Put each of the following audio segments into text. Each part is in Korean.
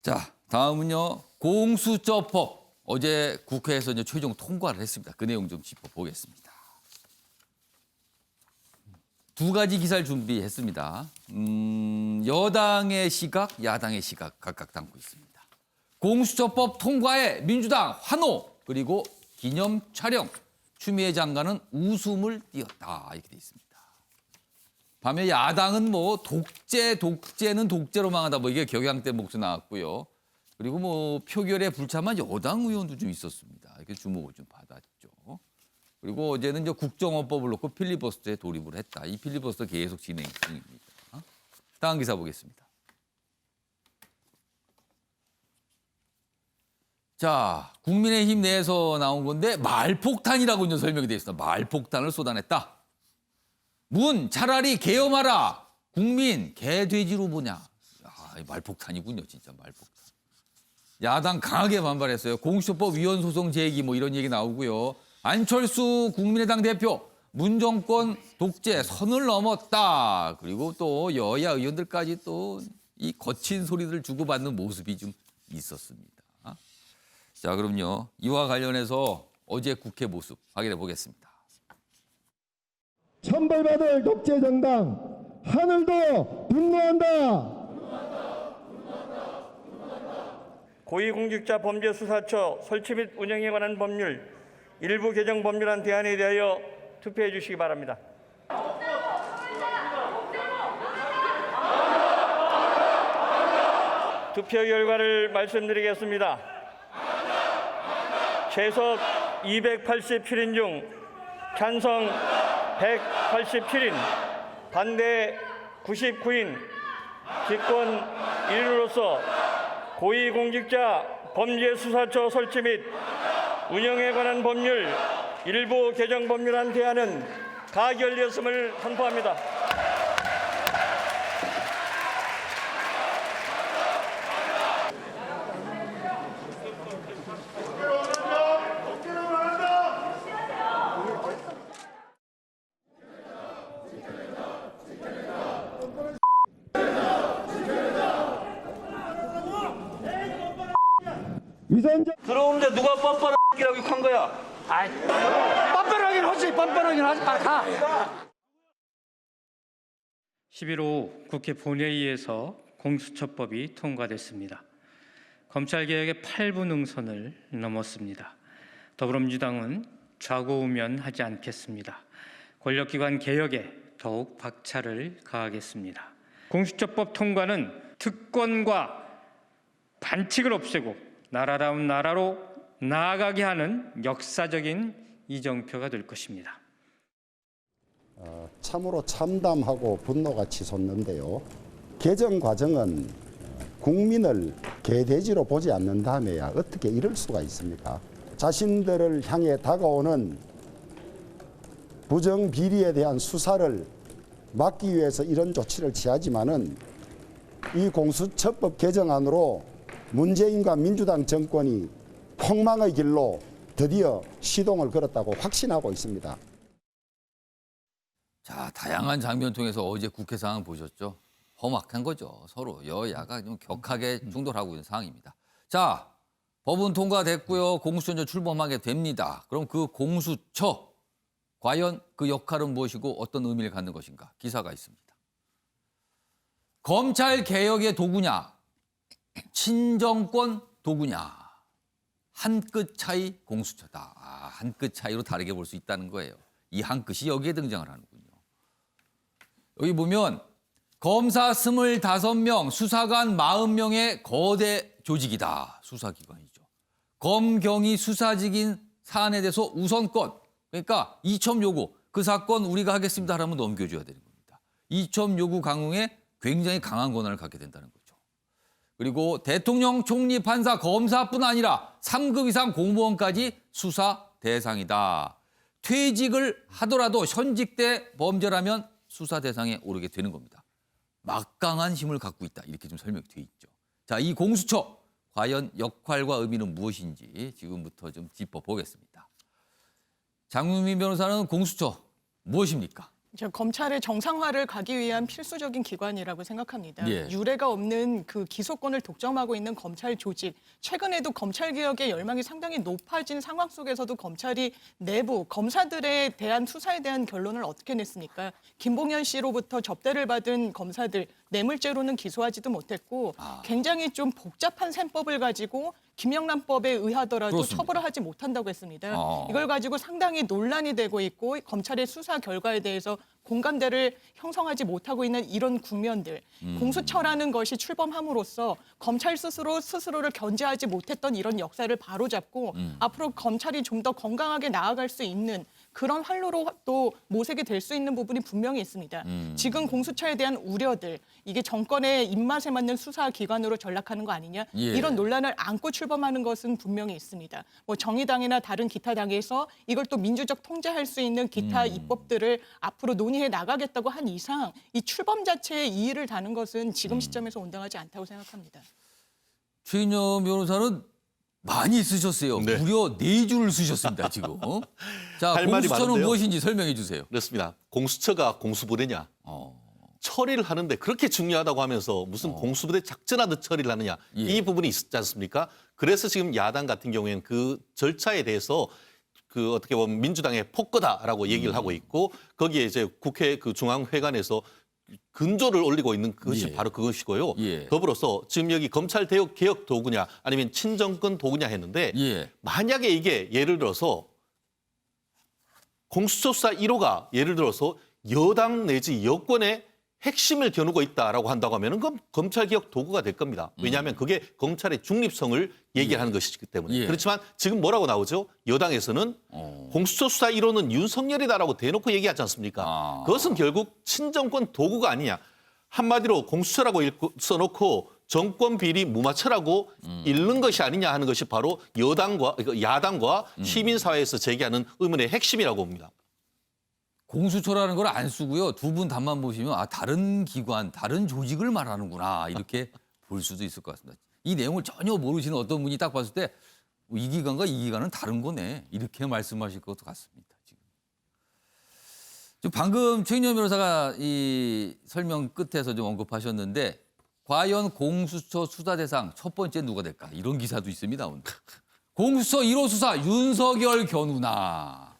자, 다음은요. 공수처법. 어제 국회에서 이제 최종 통과를 했습니다. 그 내용 좀 짚어보겠습니다. 두 가지 기사를 준비했습니다. 여당의 시각, 야당의 시각 각각 담고 있습니다. 공수처법 통과에 민주당 환호, 그리고 기념 촬영. 추미애 장관은 웃음을 띄었다. 이렇게 돼 있습니다. 반면 야당은 뭐 독재는 독재로 망하다. 뭐 이게 격양 때 목소 나왔고요. 그리고 뭐 표결에 불참한 여당 의원도 좀 있었습니다. 이렇게 주목을 좀 받았죠. 그리고 어제는 이제 국정원법을 놓고 필리버스터에 돌입을 했다. 이 필리버스터 계속 진행 중입니다. 다음 기사 보겠습니다. 자, 국민의힘 내에서 나온 건데 말폭탄이라고 이제 설명이 되어 있습니다. 말폭탄을 쏟아냈다. 차라리 계엄하라. 국민 개돼지로 보냐. 말폭탄이군요. 진짜 말폭탄. 야당 강하게 반발했어요. 공수처법 위헌 소송 제기 뭐 이런 얘기 나오고요. 안철수 국민의당 대표 문정권 독재 선을 넘었다. 그리고 또 여야 의원들까지 또 이 거친 소리들 주고받는 모습이 좀 있었습니다. 자, 그럼요. 이와 관련해서 어제 국회 모습 확인해 보겠습니다. 천벌받을 독재 정당 하늘도 분노한다. 고위공직자 범죄수사처 설치 및 운영에 관한 법률 일부 개정 법률안 대안에 대하여 투표해 주시기 바랍니다. 투표 결과를 말씀드리겠습니다. 최석 287인 중 찬성 187인, 반대 99인, 기권 1인으로서 고위공직자 범죄수사처 설치 및 운영에 관한 법률 일부 개정 법률안 대안은 가결되었음을 선포합니다. 위선적 들어오는데 누가 뻔뻔하기라고 욕한 거야? 뻔뻔하긴 하지, 뻔뻔하긴 하지. 가. 11일 오후 국회 본회의에서 공수처법이 통과됐습니다. 검찰개혁의 8부 능선을 넘었습니다. 더불어민주당은 좌고우면하지 않겠습니다. 권력기관 개혁에 더욱 박차를 가하겠습니다. 공수처법 통과는 특권과 반칙을 없애고 나라다운 나라로 나아가게 하는 역사적인 이정표가 될 것입니다. 참으로 참담하고 분노가 치솟는데요. 개정 과정은 국민을 개돼지로 보지 않는다며야 어떻게 이럴 수가 있습니까? 자신들을 향해 다가오는 부정비리에 대한 수사를 막기 위해서 이런 조치를 취하지만은 이 공수처법 개정안으로 문재인과 민주당 정권이 폭망의 길로 드디어 시동을 걸었다고 확신하고 있습니다. 자, 다양한 장면 통해서 어제 국회 상황 보셨죠? 험악한 거죠. 서로 여야가 좀 격하게 충돌하고 있는 상황입니다. 자, 법은 통과됐고요. 공수처 출범하게 됩니다. 그럼 그 공수처, 과연 그 역할은 무엇이고 어떤 의미를 갖는 것인가? 기사가 있습니다. 검찰 개혁의 도구냐? 친정권 도구냐? 한 끗 차이 공수처다. 한 끗 차이로 다르게 볼 수 있다는 거예요. 이 한 끗이 여기에 등장을 하는군요. 여기 보면 검사 25명, 수사관 40명의 거대 조직이다. 수사기관이죠. 검경이 수사직인 사안에 대해서 우선권. 그러니까 이첩 요구. 그 사건 우리가 하겠습니다 하라면 넘겨줘야 되는 겁니다. 이첩 요구 강행에 굉장히 강한 권한을 갖게 된다는 거죠. 그리고 대통령, 총리, 판사, 검사뿐 아니라 3급 이상 공무원까지 수사 대상이다. 퇴직을 하더라도 현직 때 범죄라면 수사 대상에 오르게 되는 겁니다. 막강한 힘을 갖고 있다. 이렇게 좀 설명이 돼 있죠. 자, 이 공수처 과연 역할과 의미는 무엇인지 지금부터 좀 짚어보겠습니다. 장윤민 변호사는 공수처 무엇입니까? 저 검찰의 정상화를 가기 위한 필수적인 기관이라고 생각합니다. 예. 유례가 없는 그 기소권을 독점하고 있는 검찰 조직. 최근에도 검찰 개혁의 열망이 상당히 높아진 상황 속에서도 검찰이 내부 검사들에 대한 수사에 대한 결론을 어떻게 냈습니까? 김봉현 씨로부터 접대를 받은 검사들 뇌물죄로는 기소하지도 못했고 굉장히 좀 복잡한 셈법을 가지고 김영란법에 의하더라도 그렇습니다. 처벌을 하지 못한다고 했습니다. 어. 이걸 가지고 상당히 논란이 되고 있고 검찰의 수사 결과에 대해서 공감대를 형성하지 못하고 있는 이런 국면들. 공수처라는 것이 출범함으로써 검찰 스스로를 견제하지 못했던 이런 역사를 바로잡고 앞으로 검찰이 좀 더 건강하게 나아갈 수 있는 그런 활로로 또 모색이 될 수 있는 부분이 분명히 있습니다. 지금 공수처에 대한 우려들, 이게 정권의 입맛에 맞는 수사 기관으로 전락하는 거 아니냐, 예. 이런 논란을 안고 출범하는 것은 분명히 있습니다. 뭐 정의당이나 다른 기타 당에서 이걸 또 민주적 통제할 수 있는 기타 입법들을 앞으로 논의해 나가겠다고 한 이상 이 출범 자체에 이의를 다는 것은 지금 시점에서 온당하지 않다고 생각합니다. 최인영 변호사는 많이 쓰셨어요. 네. 무려 4줄을 쓰셨습니다, 지금. 자, 할 말이 공수처는 많은데요. 무엇인지 설명해 주세요. 그렇습니다. 공수처가 공수부대냐? 처리를 하는데 그렇게 중요하다고 하면서 무슨 공수부대 작전하듯 처리를 하느냐? 예. 이 부분이 있지 않습니까? 그래서 지금 야당 같은 경우에는 그 절차에 대해서 그 어떻게 보면 민주당의 폭거다라고 얘기를 하고 있고 거기에 이제 국회 그 중앙회관에서 근조를 올리고 있는 그것이 예. 바로 그것이고요. 예. 더불어서 지금 여기 검찰 개혁 도구냐 아니면 친정권 도구냐 했는데 예. 만약에 이게 예를 들어서 공수처 수사 1호가 예를 들어서 여당 내지 여권의 핵심을 겨누고 있다라고 한다고 하면은 그건 검찰개혁 도구가 될 겁니다. 왜냐하면 그게 검찰의 중립성을 얘기하는 것이기 때문에. 예. 그렇지만 지금 뭐라고 나오죠? 여당에서는 공수처 수사 1호는 윤석열이다라고 대놓고 얘기하지 않습니까? 아. 그것은 결국 친정권 도구가 아니냐. 한마디로 공수처라고 써놓고 정권 비리 무마처라고 읽는 것이 아니냐 하는 것이 바로 야당과 시민사회에서 제기하는 의문의 핵심이라고 봅니다. 공수처라는 걸 안 쓰고요. 두 분 답만 보시면 아 다른 기관, 다른 조직을 말하는구나 이렇게 볼 수도 있을 것 같습니다. 이 내용을 전혀 모르시는 어떤 분이 딱 봤을 때 이 기관과 이 기관은 다른 거네 이렇게 말씀하실 것 같습니다. 지금 방금 최인영 변호사가 이 설명 끝에서 좀 언급하셨는데 과연 공수처 수사 대상 첫 번째 누가 될까 이런 기사도 있습니다. 오늘. 공수처 1호 수사 윤석열 견우나.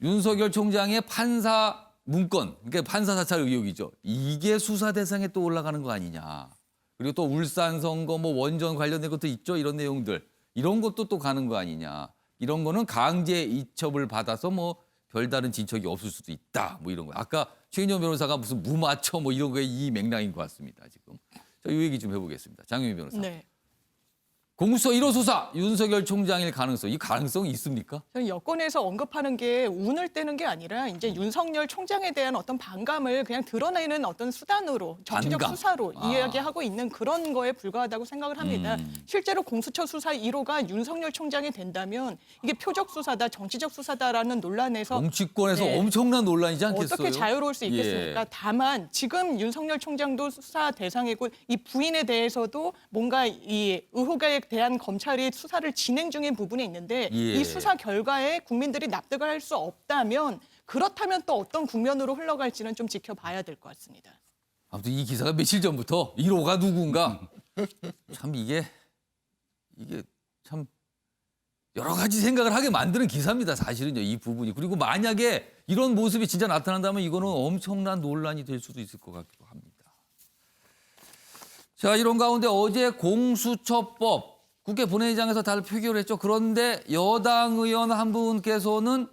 윤석열 총장의 판사 문건, 그러니까 판사 사찰 의혹이죠. 이게 수사 대상에 또 올라가는 거 아니냐. 그리고 또 울산 선거 뭐 원전 관련된 것도 있죠. 이런 내용들. 이런 것도 또 가는 거 아니냐. 이런 거는 강제 이첩을 받아서 뭐 별다른 진척이 없을 수도 있다. 뭐 이런 거. 아까 최인영 변호사가 무슨 무마처 뭐 이런 거에 이 맥락인 것 같습니다. 지금. 자, 이 얘기 좀 해보겠습니다. 장윤희 변호사. 네. 공수처 1호 수사 윤석열 총장일 가능성, 이 가능성이 있습니까? 저는 여권에서 언급하는 게 운을 떼는 게 아니라 이제 윤석열 총장에 대한 어떤 반감을 그냥 드러내는 어떤 수단으로 정치적 반감. 수사로 이야기하고 있는 그런 거에 불과하다고 생각을 합니다. 실제로 공수처 수사 1호가 윤석열 총장이 된다면 이게 표적 수사다, 정치적 수사다라는 논란에서 정치권에서 네. 엄청난 논란이지 않겠어요? 어떻게 자유로울 수 있겠습니까? 예. 다만 지금 윤석열 총장도 수사 대상이고 이 부인에 대해서도 뭔가 이 의혹에 대한 검찰이 수사를 진행 중인 부분이 있는데 예. 이 수사 결과에 국민들이 납득을 할 수 없다면 그렇다면 또 어떤 국면으로 흘러갈지는 좀 지켜봐야 될 것 같습니다. 아무튼 이 기사가 며칠 전부터 1호가 누군가 참 이게 참 여러 가지 생각을 하게 만드는 기사입니다. 사실은요. 이 부분이. 그리고 만약에 이런 모습이 진짜 나타난다면 이거는 엄청난 논란이 될 수도 있을 것 같기도 합니다. 자, 이런 가운데 어제 공수처법 국회 본회의장에서 다들 표결을 했죠. 그런데 여당 의원 한 분께서는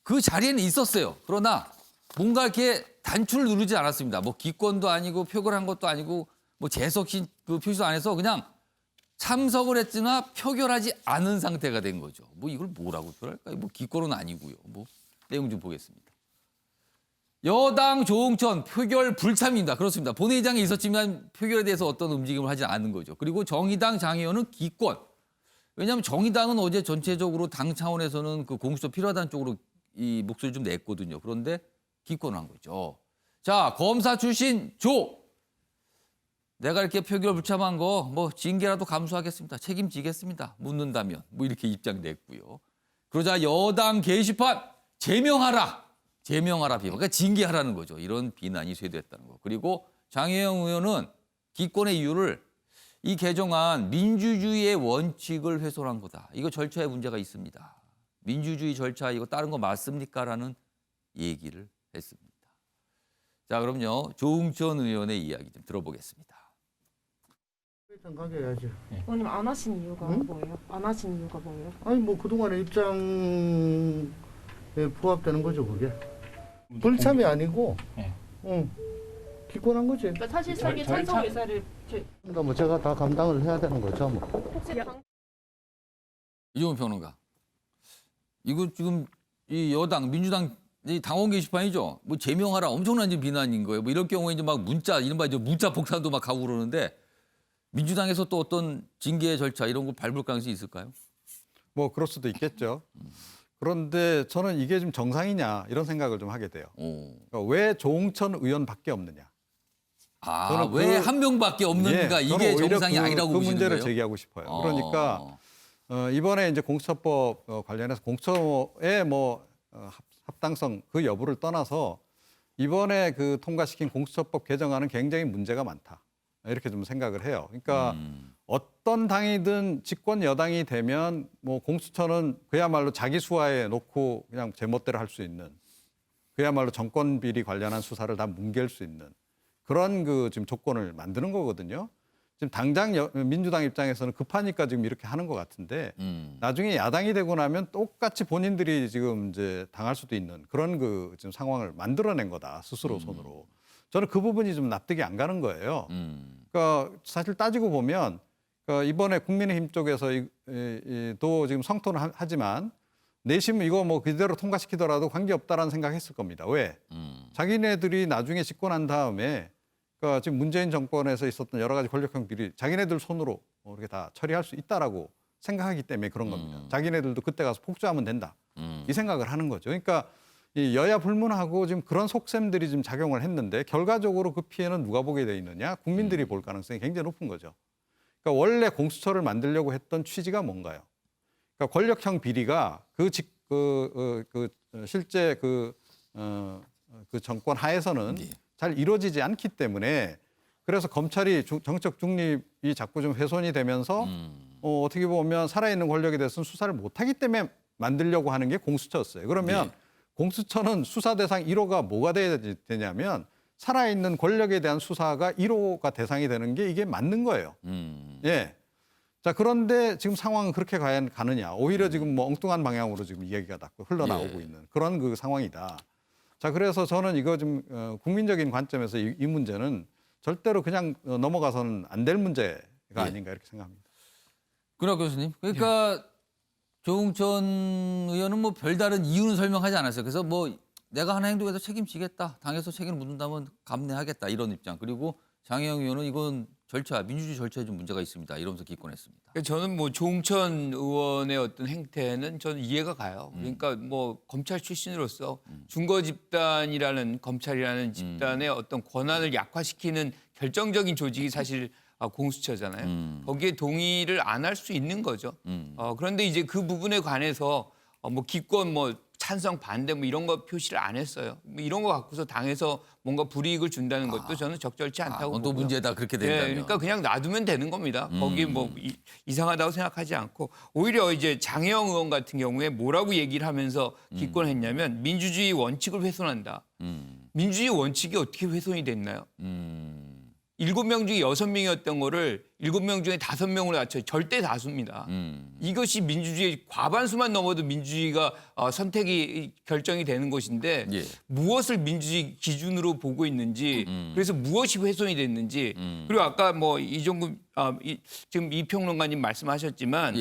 그 자리에는 있었어요. 그러나 뭔가 이렇게 단추를 누르지 않았습니다. 뭐 기권도 아니고 표결한 것도 아니고 뭐 재석신 그 표시도 안 해서 그냥 참석을 했으나 표결하지 않은 상태가 된 거죠. 뭐 이걸 뭐라고 표현할까요? 뭐 기권은 아니고요. 뭐 내용 좀 보겠습니다. 여당 조응천 표결 불참입니다. 그렇습니다. 본회의장에 있었지만 표결에 대해서 어떤 움직임을 하지 않은 거죠. 그리고 정의당 장의원은 기권. 왜냐하면 정의당은 어제 전체적으로 당 차원에서는 그 공수처 필요하다는 쪽으로 이 목소리 좀 냈거든요. 그런데 기권을 한 거죠. 자, 검사 출신 조. 내가 이렇게 표결 불참한 거 뭐 징계라도 감수하겠습니다. 책임지겠습니다. 묻는다면 뭐 이렇게 입장 냈고요. 그러자 여당 게시판 제명하라. 제명하라 비판, 그러니까 징계하라는 거죠. 이런 비난이 쇄도했다는 거. 그리고 장혜영 의원은 기권의 이유를 이 개정안 민주주의의 원칙을 훼손한 거다. 이거 절차에 문제가 있습니다. 민주주의 절차 이거 따른 거 맞습니까?라는 얘기를 했습니다. 자, 그럼요. 조응천 의원의 이야기 좀 들어보겠습니다. 가게야지. 의원님 안 하신 이유가 뭐예요? 안 하신 이유가 뭐예요? 아니 뭐 그동안의 입장에 부합되는 거죠 그게. 불참이 아니고, 기권한 거지. 그러니까 사실상의 찬성 의사를 그러니까 뭐 제가 다 감당을 해야 되는 거죠 뭐. 혹시 이종훈 평론가. 이거 지금 이 여당 민주당 이 당원 게시판이죠. 뭐 제명하라 엄청난 지금 비난인 거예요. 뭐 이럴 경우에 이제 막 문자 이른바 이제 문자 폭탄도 막 가고 그러는데 민주당에서 또 어떤 징계 절차 이런 거 밟을 가능성이 있을까요? 뭐 그럴 수도 있겠죠. 그런데 저는 이게 좀 정상이냐 이런 생각을 좀 하게 돼요. 그러니까 왜 조응천 의원밖에 없느냐. 아, 왜 한 명밖에 없는가 예, 이게 저는 오히려 정상이 아니라고 그 보시는 문제를 거예요? 제기하고 싶어요. 그러니까 이번에 이제 공수처법 관련해서 공수처의 뭐 합당성 그 여부를 떠나서 이번에 그 통과시킨 공수처법 개정안은 굉장히 문제가 많다. 이렇게 좀 생각을 해요. 그러니까 어떤 당이든 집권 여당이 되면 뭐 공수처는 그야말로 자기 수하에 놓고 그냥 제멋대로 할 수 있는 그야말로 정권 비리 관련한 수사를 다 뭉갤 수 있는 그런 그 지금 조건을 만드는 거거든요. 지금 당장 민주당 입장에서는 급하니까 지금 이렇게 하는 것 같은데 나중에 야당이 되고 나면 똑같이 본인들이 지금 이제 당할 수도 있는 그런 그 지금 상황을 만들어낸 거다 스스로 손으로. 저는 그 부분이 좀 납득이 안 가는 거예요. 그러니까 사실 따지고 보면 그러니까 이번에 국민의힘 쪽에서 또 지금 성토는 하지만 내심 이거 뭐 그대로 통과시키더라도 관계없다라는 생각했을 겁니다. 왜? 자기네들이 나중에 집권한 다음에 그러니까 지금 문재인 정권에서 있었던 여러 가지 권력형 비리 자기네들 손으로 이렇게 다 처리할 수 있다라고 생각하기 때문에 그런 겁니다. 자기네들도 그때 가서 폭주하면 된다. 이 생각을 하는 거죠. 그러니까 이 여야 불문하고 지금 그런 속셈들이 지금 작용을 했는데 결과적으로 그 피해는 누가 보게 돼 있느냐? 국민들이 볼 가능성이 굉장히 높은 거죠. 그러니까 원래 공수처를 만들려고 했던 취지가 뭔가요? 그러니까 권력형 비리가 실제 그 정권 하에서는 잘 이루어지지 않기 때문에 그래서 검찰이 정책 중립이 자꾸 좀 훼손이 되면서 어떻게 보면 살아있는 권력에 대해서는 수사를 못하기 때문에 만들려고 하는 게 공수처였어요. 그러면 공수처는 수사 대상 1호가 뭐가 돼야 되냐면 살아있는 권력에 대한 수사가 1호가 대상이 되는 게 이게 맞는 거예요. 예. 자, 그런데 지금 상황은 그렇게 가느냐. 오히려 지금 뭐 엉뚱한 방향으로 지금 이야기가 다 흘러나오고 있는 그런 그 상황이다. 자, 그래서 저는 이거 좀 국민적인 관점에서 이 문제는 절대로 그냥 넘어가서는 안 될 문제가 아닌가 이렇게 생각합니다. 그러 교수님. 그러니까 조응천 의원은 뭐 별다른 이유는 설명하지 않았어요. 그래서 뭐 내가 하는 행동에서 책임지겠다. 당에서 책임을 묻는다면 감내하겠다. 이런 입장. 그리고 장혜영 의원은 이건 절차, 민주주의 절차에 좀 문제가 있습니다. 이러면서 기권했습니다. 저는 뭐 조응천 의원의 어떤 행태는 저는 이해가 가요. 그러니까 뭐 검찰 출신으로서 준거 집단이라는 검찰이라는 집단의 어떤 권한을 약화시키는 결정적인 조직이 사실 공수처잖아요. 거기에 동의를 안 할 수 있는 거죠. 그런데 이제 그 부분에 관해서 뭐 기권 뭐 찬성 반대 뭐 이런 거 표시를 안 했어요. 뭐 이런 거 갖고서 당에서 뭔가 불이익을 준다는 것도 저는 적절치 않다고 보고요. 또 문제다 그렇게 된다면. 네, 그러니까 그냥 놔두면 되는 겁니다. 거기 뭐 이상하다고 생각하지 않고 오히려 이제 장혜영 의원 같은 경우에 뭐라고 얘기를 하면서 기권했냐면 민주주의 원칙을 훼손한다. 민주주의 원칙이 어떻게 훼손이 됐나요? 7명 중에 6명이었던 거를 7명 중에 5명으로 낮춰 절대 다수입니다. 이것이 민주주의 과반수만 넘어도 민주주의가 선택이 결정이 되는 것인데 무엇을 민주주의 기준으로 보고 있는지 그래서 무엇이 훼손이 됐는지 그리고 아까 뭐 이종근 지금 이 평론가님 말씀하셨지만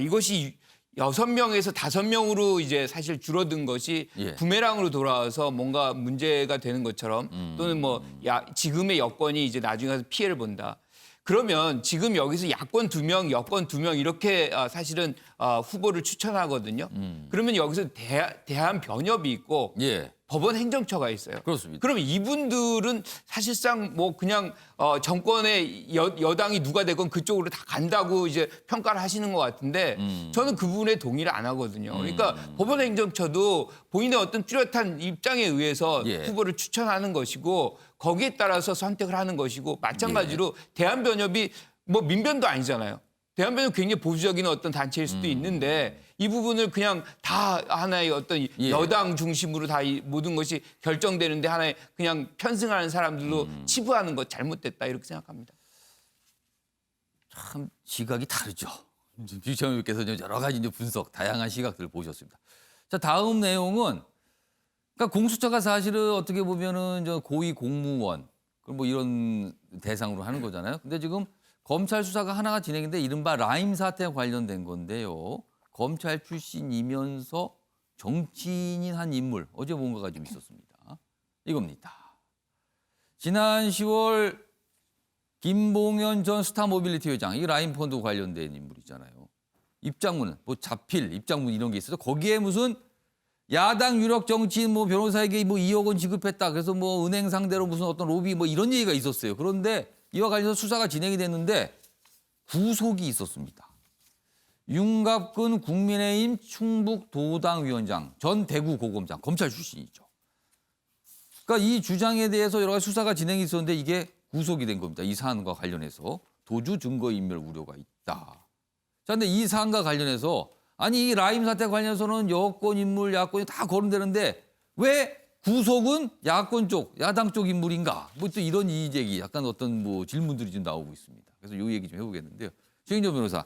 이것이 6명에서 5명으로 이제 사실 줄어든 것이 부메랑으로 돌아와서 뭔가 문제가 되는 것처럼 또는 뭐 지금의 여건이 이제 나중에 가서 피해를 본다. 그러면 지금 여기서 야권 2명, 여권 2명 이렇게 사실은 후보를 추천하거든요. 그러면 여기서 대한변협이 있고 예. 법원 행정처가 있어요. 그렇습니다. 그러면 이분들은 사실상 뭐 그냥 정권의 여당이 누가 되건 그쪽으로 다 간다고 이제 평가를 하시는 것 같은데 저는 그 부분에 동의를 안 하거든요. 그러니까 법원 행정처도 본인의 어떤 뚜렷한 입장에 의해서 예. 후보를 추천하는 것이고 거기에 따라서 선택을 하는 것이고 마찬가지로 대한변협이 뭐 민변도 아니잖아요. 대한변협 굉장히 보수적인 어떤 단체일 수도 있는데 이 부분을 그냥 다 하나의 어떤 예. 여당 중심으로 다 이 모든 것이 결정되는데 하나의 그냥 편승하는 사람들로 치부하는 것 잘못됐다 이렇게 생각합니다. 참 시각이 다르죠. 주시장님께서 여러 가지 이제 분석, 다양한 시각들을 보셨습니다. 자, 다음 내용은 그러니까 공수처가 사실은 어떻게 보면은 저 고위 공무원 뭐 이런 대상으로 하는 거잖아요. 근데 지금 검찰 수사가 하나가 진행인데 이른바 라임 사태와 관련된 건데요. 검찰 출신이면서 정치인인 한 인물 어제 뭔가가 좀 있었습니다. 이겁니다. 지난 10월 김봉현 전 스타모빌리티 회장, 이 라임 펀드 관련된 인물이잖아요. 입장문은 뭐 자필 입장문 이런 게 있어서 거기에 무슨 야당 유력 정치인 뭐 변호사에게 뭐 2억 원 지급했다. 그래서 뭐 은행 상대로 무슨 어떤 로비 뭐 이런 얘기가 있었어요. 그런데 이와 관련해서 수사가 진행이 됐는데 구속이 있었습니다. 윤갑근 국민의힘 충북도당위원장, 전 대구고검장, 검찰 출신이죠. 그러니까 이 주장에 대해서 여러 가지 수사가 진행이 있었는데 이게 구속이 된 겁니다. 이 사안과 관련해서 도주 증거인멸 우려가 있다. 자, 근데 이 사안과 관련해서 아니 이 라임 사태 관련해서는 여권 인물, 야권이 다 거론되는데 왜 구속은 야권 쪽, 야당 쪽 인물인가? 뭐 또 이런 이의제기, 약간 어떤 뭐 질문들이 좀 나오고 있습니다. 그래서 이 얘기 좀 해보겠는데요. 최인정 변호사,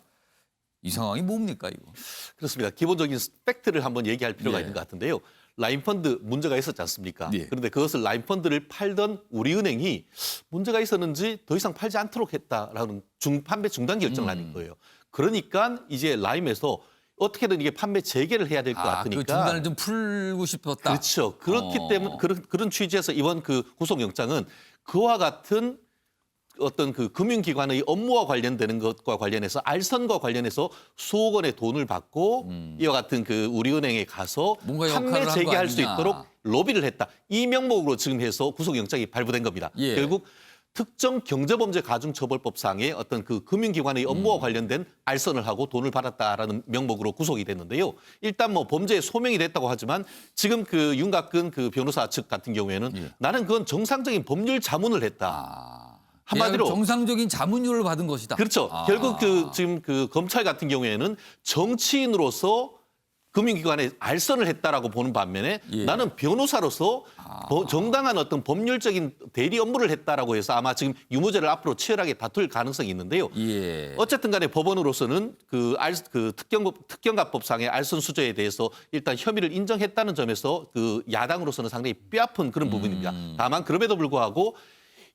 이 상황이 뭡니까 이거? 그렇습니다. 기본적인 팩트를 한번 얘기할 필요가 예. 있는 것 같은데요. 라임펀드 문제가 있었지 않습니까? 예. 그런데 그것을 라임펀드를 팔던 우리은행이 문제가 있었는지 더 이상 팔지 않도록 했다라는 판매 중단 결정을 하는 거예요. 그러니까 이제 라임에서 어떻게든 이게 판매 재개를 해야 될 것 같으니까. 그 중단을 좀 풀고 싶었다. 그렇죠. 그렇기 때문에 그런 취지에서 이번 그 구속영장은 그와 같은 어떤 그 금융기관의 업무와 관련되는 것과 관련해서 알선과 관련해서 수억 원의 돈을 받고 이와 같은 그 우리은행에 가서 뭔가 판매 역할을 한 거 재개할 수 아니냐. 있도록 로비를 했다. 이 명목으로 지금 해서 구속영장이 발부된 겁니다. 예. 결국 특정 경제범죄 가중처벌법상의 어떤 그 금융기관의 업무와 관련된 알선을 하고 돈을 받았다라는 명목으로 구속이 됐는데요. 일단 뭐 범죄에 소명이 됐다고 하지만 지금 그 윤갑근 그 변호사 측 같은 경우에는 예. 나는 그건 정상적인 법률 자문을 했다. 한마디로 정상적인 자문료를 받은 것이다. 그렇죠. 결국 그 지금 그 검찰 같은 경우에는 정치인으로서 금융기관에 알선을 했다라고 보는 반면에 예. 나는 변호사로서 정당한 어떤 법률적인 대리 업무를 했다라고 해서 아마 지금 유무죄를 앞으로 치열하게 다툴 가능성이 있는데요. 예. 어쨌든 간에 법원으로서는 그 특경가법상의 알선 수재에 대해서 일단 혐의를 인정했다는 점에서 그 야당으로서는 상당히 뼈아픈 그런 부분입니다. 다만 그럼에도 불구하고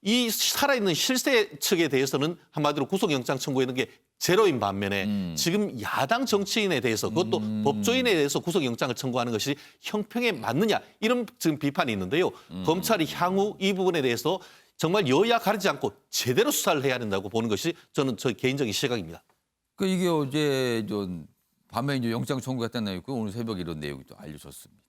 이 살아있는 실세 측에 대해서는 한마디로 구속영장 청구하는 게 제로인 반면에 지금 야당 정치인에 대해서 그것도 법조인에 대해서 구속영장을 청구하는 것이 형평에 맞느냐 이런 지금 비판이 있는데요. 검찰이 향후 이 부분에 대해서 정말 여야 가리지 않고 제대로 수사를 해야 된다고 보는 것이 저는 저 개인적인 시각입니다. 그 이게 어제 밤에 이제 영장 청구했다는 내용이 있고 오늘 새벽에 이런 내용이 또 알려졌습니다.